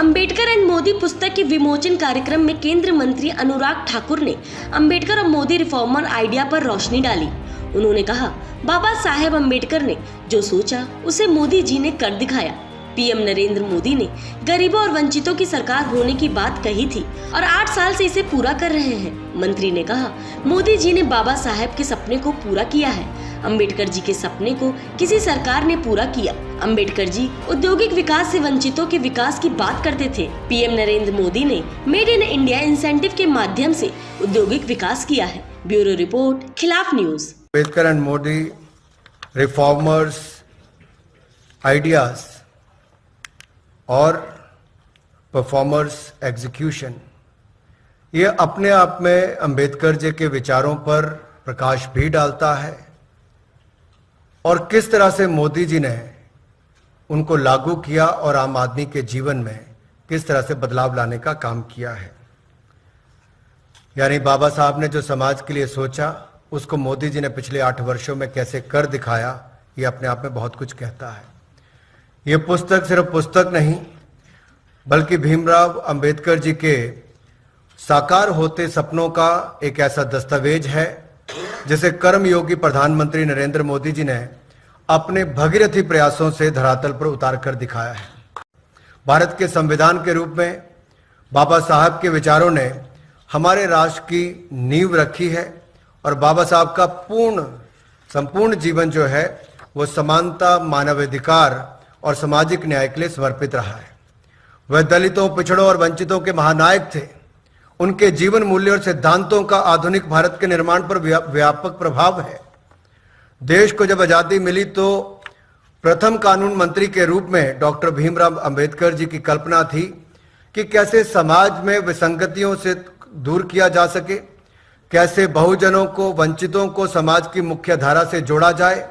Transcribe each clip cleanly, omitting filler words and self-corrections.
Ambedkar and Modi पुस्तक के विमोचन कार्यक्रम में केंद्रीय मंत्री अनुराग ठाकुर ने अंबेडकर और मोदी रिफॉर्मर आइडिया पर रोशनी डाली। उन्होंने कहा, बाबा साहेब अंबेडकर ने जो सोचा उसे मोदी जी ने कर दिखाया। पीएम नरेंद्र मोदी ने गरीबों और वंचितों की सरकार होने की बात कही थी और 8 साल से इसे पूरा कर रहे हैं। मंत्री ने कहा, मोदी जी ने बाबा साहेब के सपने को पूरा किया है। अंबेडकर जी के सपने को किसी सरकार ने पूरा किया। अंबेडकर जी औद्योगिक विकास से वंचितों के विकास की बात करते थे। पीएम नरेंद्र मोदी ने मेड इन इंडिया इंसेंटिव के माध्यम से औद्योगिक विकास किया है। ब्यूरो रिपोर्ट, खिलाफ news. Ambedkar and Modi reformers ideas और परफॉर्मर्स एग्जीक्यूशन, ये अपने आप में अंबेडकर जी के विचारों पर प्रकाश भी डालता है और किस तरह से मोदी जी ने उनको लागू किया और आम आदमी के जीवन में किस तरह से बदलाव लाने का काम किया है। यानी बाबा साहब ने जो समाज के लिए सोचा उसको मोदी जी ने पिछले 8 वर्षों में कैसे कर दिखाया, ये अपने आप में बहुत कुछ कहता है। ये पुस्तक सिर्फ पुस्तक नहीं बल्कि भीमराव अंबेडकर जी के साकार होते सपनों का एक ऐसा दस्तावेज है जिसे कर्मयोगी प्रधानमंत्री नरेंद्र मोदी जी ने अपने भगीरथी प्रयासों से धरातल पर उतार कर दिखाया है। भारत के संविधान के रूप में बाबा साहब के विचारों ने हमारे राष्ट्र की नींव रखी है और बाबा साहब का संपूर्ण जीवन जो है वो समानता, मानवाधिकार और सामाजिक न्याय के लिए समर्पित रहा है। वह दलितों, पिछड़ों और वंचितों के महानायक थे। उनके जीवन मूल्य और सिद्धांतों का आधुनिक भारत के निर्माण पर व्यापक प्रभाव है। देश को जब आजादी मिली तो प्रथम कानून मंत्री के रूप में डॉक्टर भीमराव अंबेडकर जी की कल्पना थी कि कैसे समाज में विसंगतियों से दूर किया जा सके, कैसे बहुजनों को, वंचितों को समाज की मुख्य धारा से जोड़ा जाए,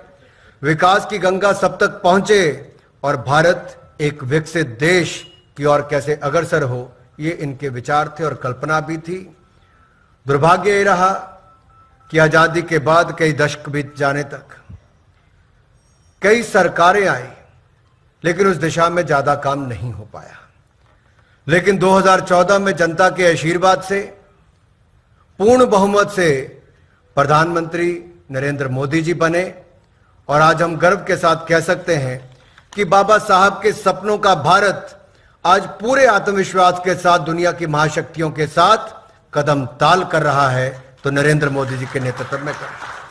विकास की गंगा सब तक पहुंचे और भारत एक विकसित देश की ओर कैसे अग्रसर हो, ये इनके विचार थे और कल्पना भी थी। दुर्भाग्य ये रहा कि आजादी के बाद कई दशक बीत जाने तक कई सरकारें आई लेकिन उस दिशा में ज्यादा काम नहीं हो पाया। लेकिन 2014 में जनता के आशीर्वाद से पूर्ण बहुमत से प्रधानमंत्री नरेंद्र मोदी जी बने और आज हम गर्व के साथ कह सकते हैं कि बाबा साहब के सपनों का भारत आज पूरे आत्मविश्वास के साथ दुनिया की महाशक्तियों के साथ कदम ताल कर रहा है, तो नरेंद्र मोदी जी के नेतृत्व में कर रहा है।